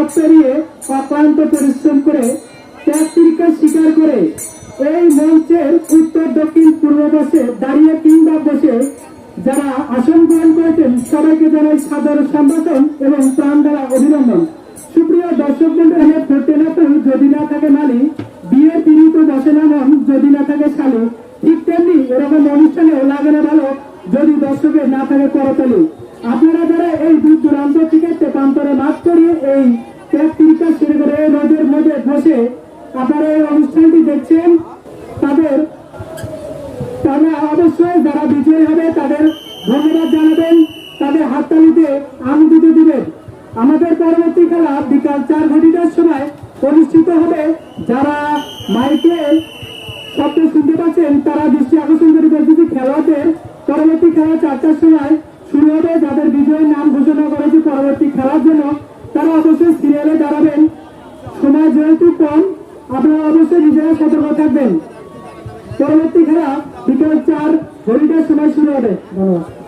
পথ পেরিয়ে অক্লান্ত পরিশ্রম করে ত্যাগ তিতিক্ষা স্বীকার করে এই মঞ্চের উত্তর দক্ষিণ পূর্ব পাশে দাঁড়িয়ে কিংবা বসে যারা আসন গ্রহণ করেছেন সবাইকে জানাই সাদর সম্ভাষণ এবং প্রাণ দ্বারা অভিনন্দন। সুপ্রিয় দর্শক মন্ডলী, ফুটে না ফুল যদি না থাকে মালি, বিয়ের পিড়ি তো বসে না মন যদি না থাকে শালি, ঠিক তেমনি এরকম অনুষ্ঠানেও লাগে না ভালো যদি দর্শকের না থাকে করতালি। আপনারা যারা এই দূর দূরান্ত থেকে তেপান্তরে মাঠ করিয়ে এই ত্যাগ তিতিক্ষা শুরু করে রোদের মধ্যে বসে আপনারা এই অনুষ্ঠানটি দেখছেন, তারা অবশ্যই যারা বিজয়ী হবে তাদের ধন্যবাদ জানাবেন, তাদের হাততালিতে আনন্দিত দিবেন। আমাদের পরবর্তী খেলা বিকাল 4 ঘটিকার সময় অনুষ্ঠিত হবে। যারা মাইকে শব্দ শুনতে পাচ্ছেন তারা দৃষ্টি আকর্ষণ করে বলছি, খেলোয়াড়দের পরবর্তী খেলা 4টার সময় শুরু হবে। যাদের বিজয়ীর নাম ঘোষণা করেছে পরবর্তী খেলার জন্য তারা অবশ্যই সিরিয়ালে দাঁড়াবেন। সময় যেহেতু কম, আপনারা অবশ্যই নিজেরা সতর্ক থাকবেন। পরবর্তী খেলা বিকাল 4 ঘটিকার সময় শুরু হবে। ধন্যবাদ।